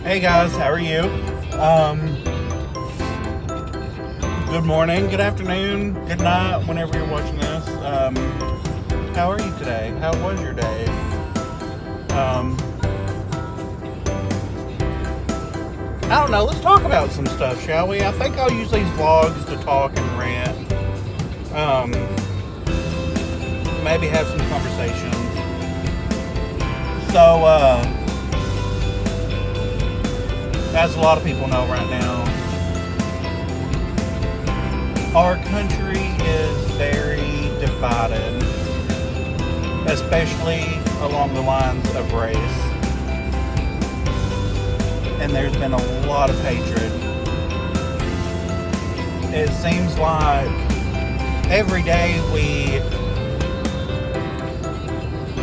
Hey guys, how are you? Good morning, good afternoon, good night, whenever you're watching this. How are you today? How was your day? Um, I don't know, let's talk about some stuff, shall we? I think I'll use these vlogs to talk and rant. Um, Maybe have some conversations. So, as a lot of people know right now, our country is very divided, especially along the lines of race. And there's been a lot of hatred. It seems like every day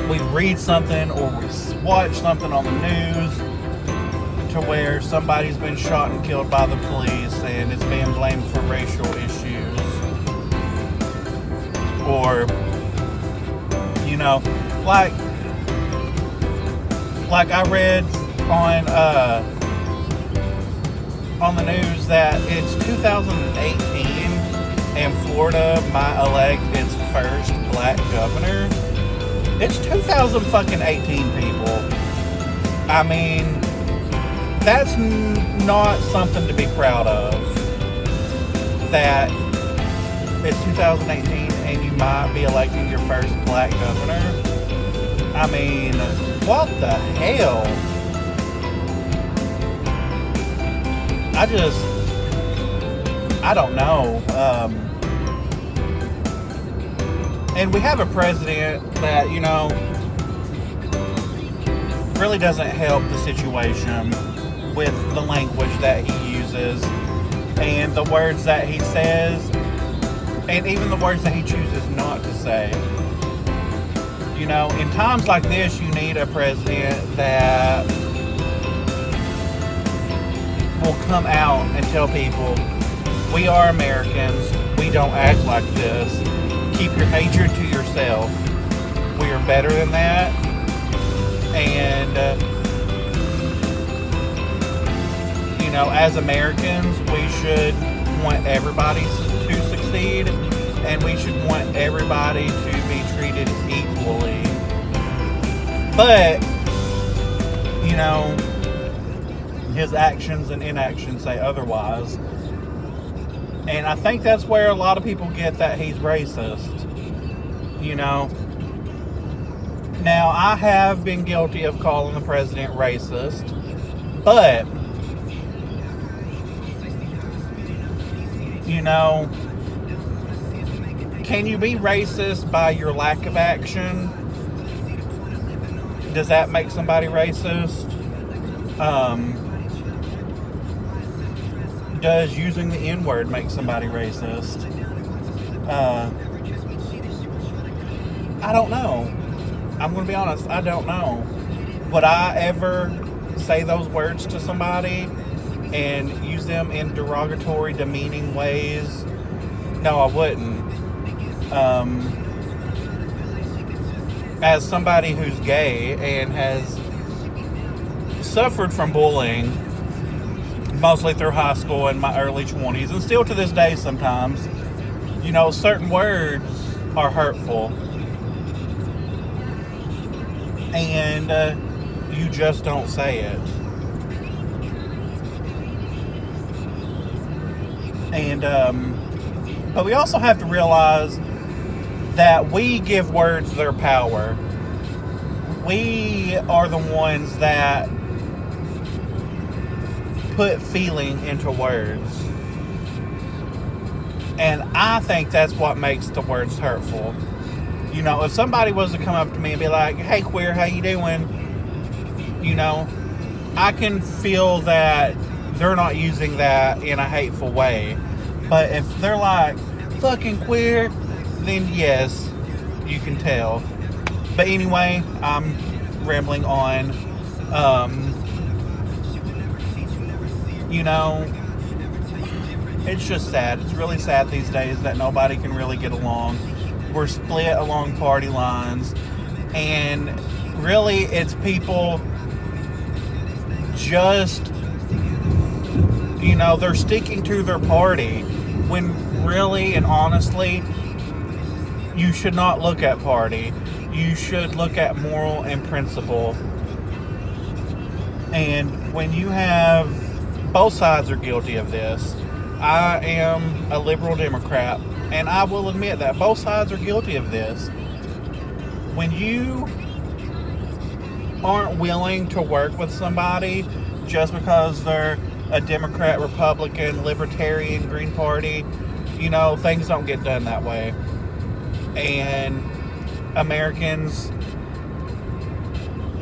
we read something or we watch something on the news to where somebody's been shot and killed by the police and it's being blamed for racial issues. Or, you know, like I read on the news that it's 2018 and Florida might elect its first black governor. It's 2018 people. I mean, that's not something to be proud of. That it's 2018 and you might be electing your first black governor. I mean, what the hell? I don't know. And we have a president that, you know, really doesn't help the situation with the language that he uses and the words that he says and even the words that he chooses not to say. You know, in times like this, you need a president that will come out and tell people, we are Americans, we don't act like this, keep your hatred to yourself, we are better than that, and you know, as Americans, we should want everybody to succeed, and we should want everybody to be treated equally. But, you know, his actions and inactions say otherwise. And I think that's where a lot of people get that he's racist. You know. Now, I have been guilty of calling the president racist. But, you know, can you be racist by your lack of action? Does that make somebody racist? Does using the N-word make somebody racist? I don't know. I'm going to be honest, I don't know. Would I ever say those words to somebody and use them in derogatory, demeaning ways? No, I wouldn't. As somebody who's gay and has suffered from bullying, mostly through high school and my early 20s, and still to this day sometimes, you know, certain words are hurtful. And you just don't say it. And, but we also have to realize that we give words their power. We are the ones that put feeling into words. And I think that's what makes the words hurtful. You know, if somebody was to come up to me and be like, hey queer, how you doing? You know, I can feel that they're not using that in a hateful way. But if they're like, fucking queer, then yes, you can tell. But anyway, I'm rambling on. You know, it's just sad. It's really sad these days that nobody can really get along. We're split along party lines, and really it's people just They're sticking to their party when really and honestly, you should not look at party. You should look at moral and principle. And when you have both sides are guilty of this. I am a liberal Democrat, and I will admit that both sides are guilty of this. When you aren't willing to work with somebody just because they're a Democrat, Republican, Libertarian, Green Party, things don't get done that way. And Americans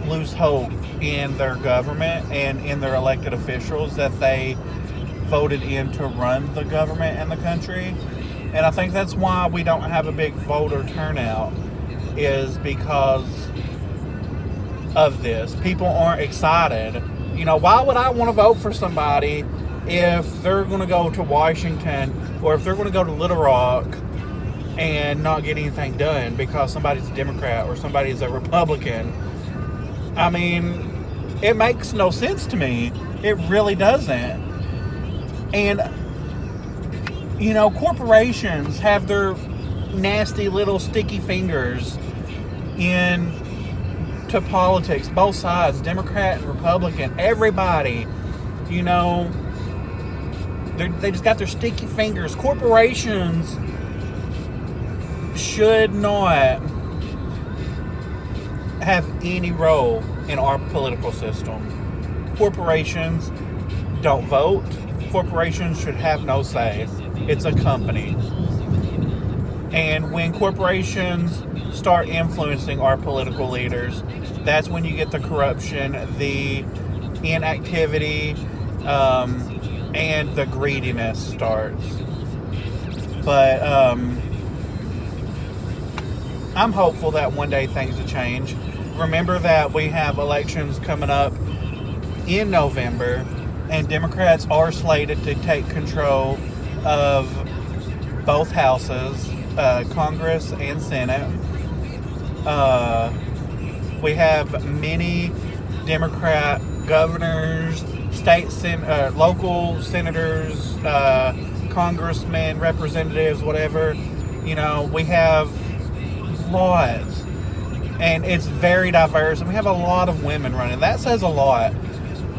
lose hope in their government and in their elected officials that they voted in to run the government and the country. And I think that's why we don't have a big voter turnout, is because of this. People aren't excited. Why would I want to vote for somebody if they're going to go to Washington or if they're going to go to Little Rock and not get anything done because somebody's a Democrat or somebody's a Republican? I mean, it makes no sense to me. It really doesn't. And, corporations have their nasty little sticky fingers into politics, both sides, Democrat and Republican, everybody, they just got their sticky fingers. Corporations should not have any role in our political system. Corporations don't vote. Corporations should have no say. It's a company. And when corporations start influencing our political leaders, that's when you get the corruption, the inactivity, and the greediness starts. But I'm hopeful that one day things will change. Remember that we have elections coming up in November, and Democrats are slated to take control of both houses, Congress and Senate. We have many Democrat governors, local senators, congressmen, representatives, whatever. We have lots, and it's very diverse, and we have a lot of women running. That says a lot.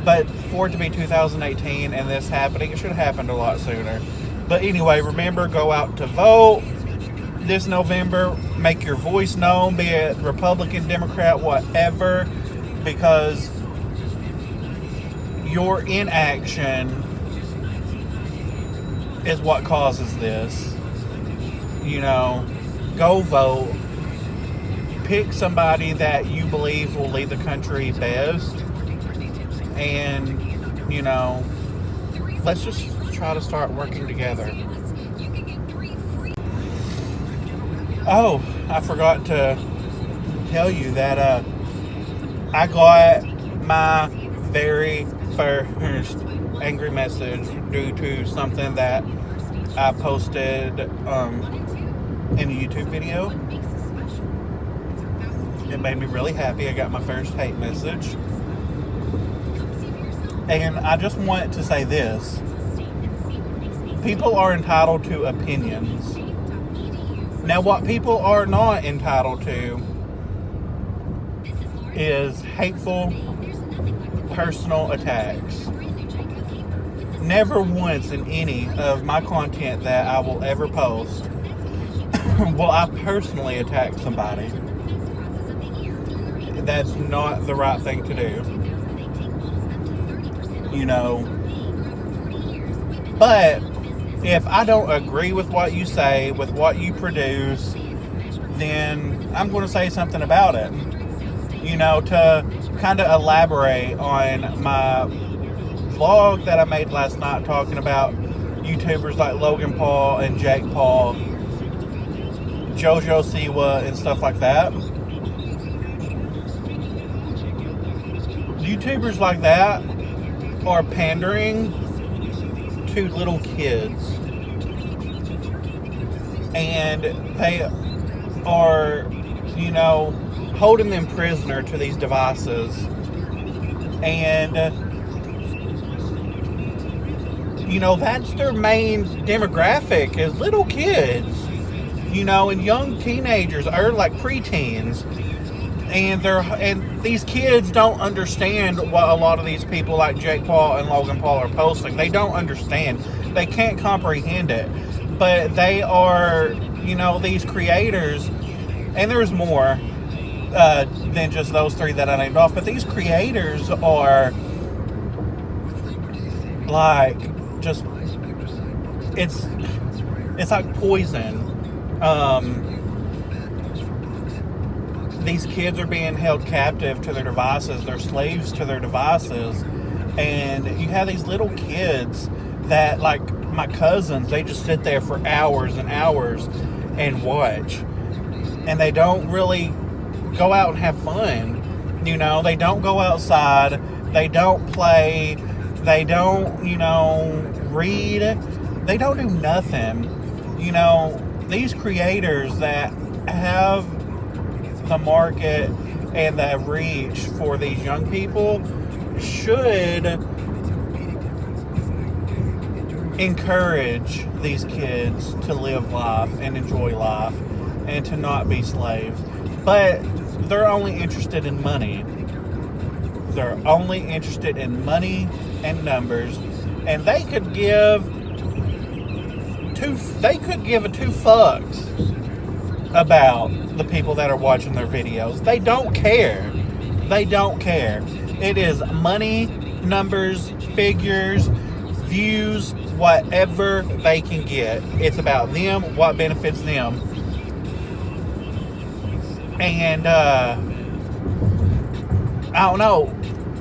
But for it to be 2018 and this happening, it should have happened a lot sooner. But anyway, remember, go out to vote this November. Make your voice known, be it Republican, Democrat, whatever, because your inaction is what causes this. Go vote. Pick somebody that you believe will lead the country best. And, let's just try to start working together. Oh, I forgot to tell you that I got my very first angry message due to something that I posted in a YouTube video. It made me really happy. I got my first hate message. And I just want to say this. People are entitled to opinions. Now, what people are not entitled to is hateful, personal attacks. Never once in any of my content that I will ever post will I personally attack somebody. That's not the right thing to do. But if I don't agree with what you say, with what you produce, then I'm going to say something about it. To kind of elaborate on my vlog that I made last night talking about YouTubers like Logan Paul and Jake Paul, Jojo Siwa, and stuff like that. YouTubers like that are pandering to little kids, and they are, holding them prisoner to these devices. And that's their main demographic is little kids, and young teenagers or like preteens. And these kids don't understand what a lot of these people like Jake Paul and Logan Paul are posting. They don't understand. They can't comprehend it. But they are, these creators, and there's more than just those three that I named off, but these creators are like just it's like poison. These kids are being held captive to their devices. They're slaves to their devices. And you have these little kids that, like my cousins, they just sit there for hours and hours and watch. And they don't really go out and have fun. They don't go outside. They don't play. They don't, read. They don't do nothing. These creators that have the market and the reach for these young people should encourage these kids to live life and enjoy life and to not be slaves. But they're only interested in money. They're only interested in money and numbers, and they could give a two fucks about the people that are watching their videos. They don't care. They don't care. It is money, numbers, figures, views, whatever they can get. It's about them, what benefits them. And I don't know.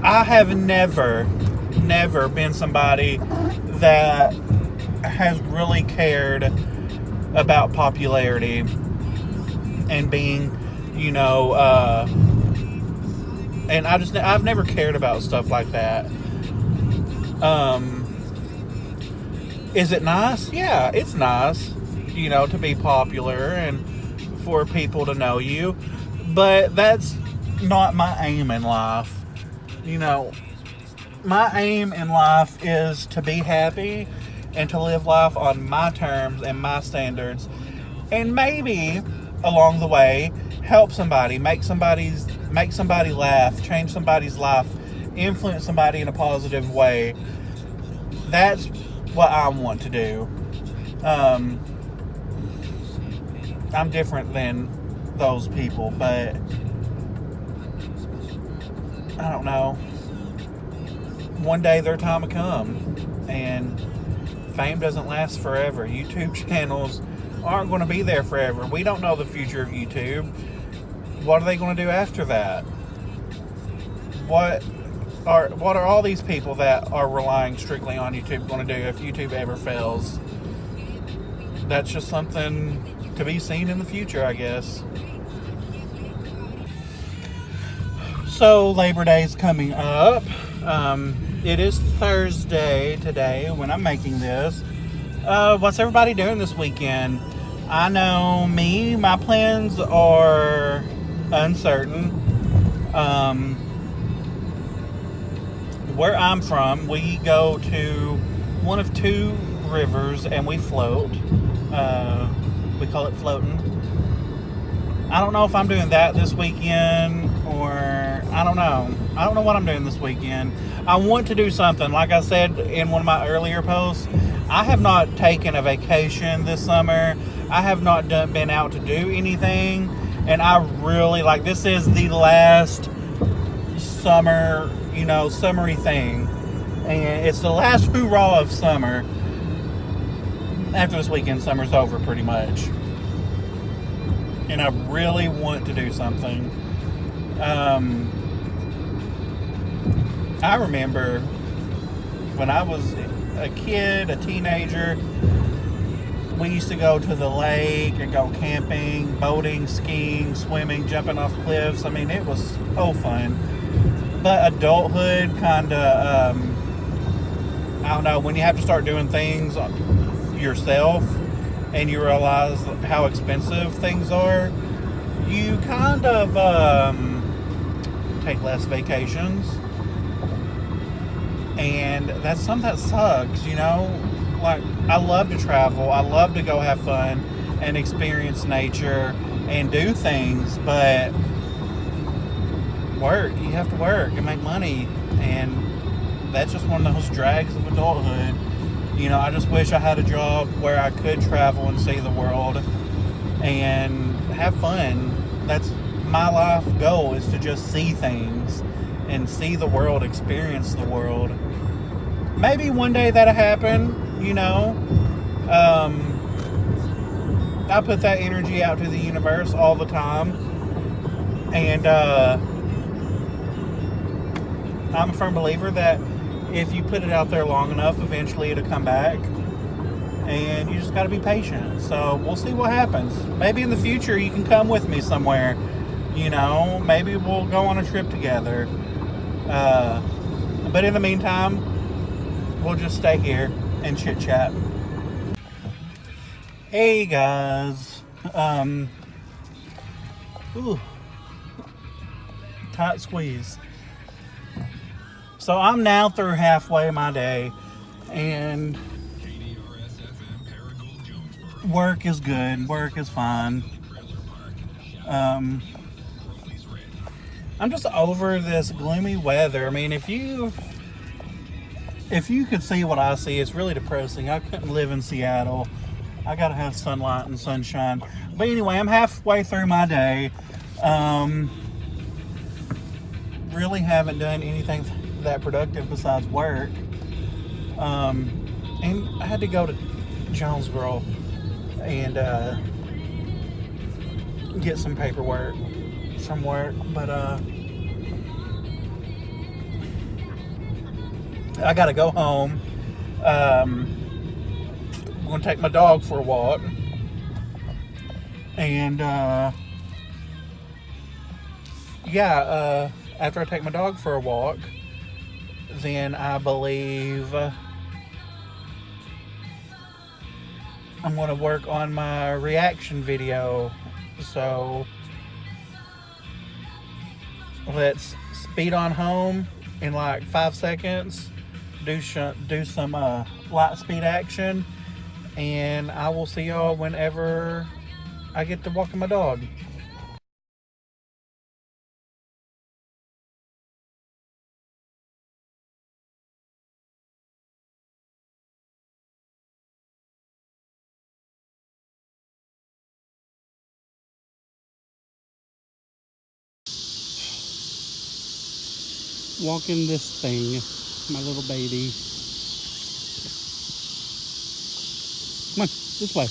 I have never been somebody that has really cared about popularity and being, and I've never cared about stuff like that. Is it nice? Yeah, it's nice, to be popular and for people to know you, but that's not my aim in life. My aim in life is to be happy and to live life on my terms and my standards, and maybe along the way help somebody, make somebody laugh, change somebody's life, influence somebody in a positive way. That's what I want to do. I'm different than those people, but I don't know. One day their time will come, and fame doesn't last forever. YouTube channels aren't going to be there forever. We don't know the future of YouTube. What are they going to do after that? What are all these people that are relying strictly on YouTube going to do if YouTube ever fails? That's just something to be seen in the future, I guess. So Labor Day is coming up. It is Thursday today when I'm making this. What's everybody doing this weekend? I know my plans are uncertain. Where I'm from, we go to one of two rivers and we float. We call it floating. I don't know if I'm doing that this weekend, or I don't know. I don't know what I'm doing this weekend. I want to do something. Like I said in one of my earlier posts, I have not taken a vacation this summer. I have not been out to do anything. And I really, this is the last summer, summery thing. And it's the last hoorah of summer. After this weekend, summer's over pretty much. And I really want to do something. I remember when I was a kid, a teenager, we used to go to the lake and go camping, boating, skiing, swimming, jumping off cliffs. I mean, it was so fun. But adulthood kind of, I don't know, when you have to start doing things yourself and you realize how expensive things are, you kind of take less vacations. And that's something that sucks, you know? Like, I love to travel. I love to go have fun and experience nature and do things, but work. You have to work and make money, and that's just one of those drags of adulthood. You know, I just wish I had a job where I could travel and see the world and have fun. That's my life goal, is to just see things and see the world, experience the world. Maybe one day that'll happen, you know. I put that energy out to the universe all the time, and I'm a firm believer that if you put it out there long enough, eventually it'll come back, and you just got to be patient. So we'll see what happens. Maybe in the future you can come with me somewhere, you know. Maybe we'll go on a trip together, but in the meantime, we'll just stay here and chit chat. Hey guys, ooh, tight squeeze. So I'm now through halfway my day, and work is good, work is fine. I'm just over this gloomy weather. I mean, if you could see what I see, it's really depressing. I couldn't live in Seattle. I gotta have sunlight and sunshine. But anyway, I'm halfway through my day. Really haven't done anything that productive besides work. And I had to go to Jonesboro and get some paperwork from work. But I gotta go home. I'm gonna take my dog for a walk, and after I take my dog for a walk, then I believe I'm gonna work on my reaction video. So let's speed on home in like 5 seconds, do some light speed action, and I will see y'all whenever I get to walking my dog. Walking this thing, my little baby. Come on, this way.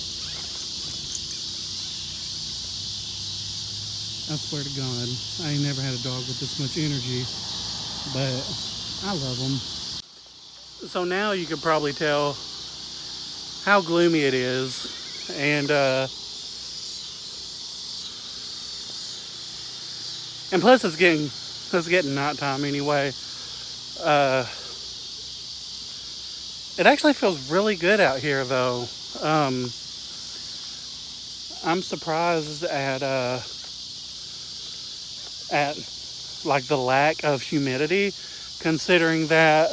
I swear to God, I ain't never had a dog with this much energy, but I love them. So now you can probably tell how gloomy it is, and plus it's getting nighttime anyway. It actually feels really good out here, though. I'm surprised at like the lack of humidity, considering that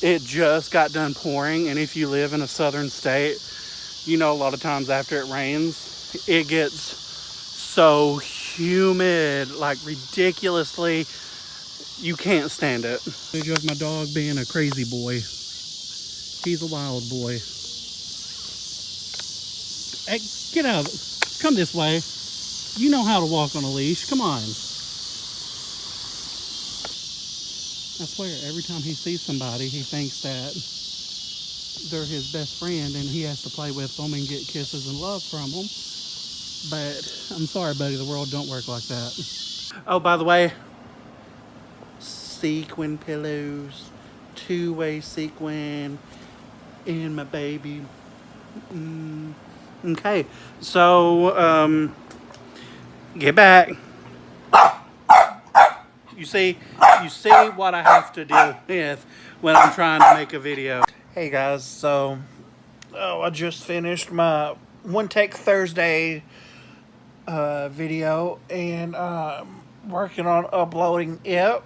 it just got done pouring. And if you live in a southern state, you know, a lot of times after it rains, it gets so humid, like ridiculously. You can't stand it. Just my dog being a crazy boy. He's a wild boy. Hey, get out. Come this way. You know how to walk on a leash. Come on. I swear, every time he sees somebody, he thinks that they're his best friend and he has to play with them and get kisses and love from them. But I'm sorry, buddy, the world don't work like that. Oh, by the way, sequin pillows, two-way sequin, and my baby. Okay, so get back. You see what I have to deal with when I'm trying to make a video. Hey guys, so I just finished my One Take Thursday video, and I'm working on uploading it.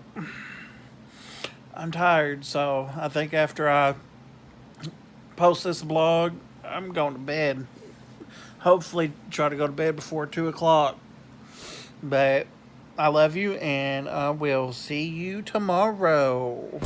I'm tired, so I think after I post this blog, I'm going to bed. Hopefully, try to go to bed before 2 o'clock. But I love you, and I will see you tomorrow.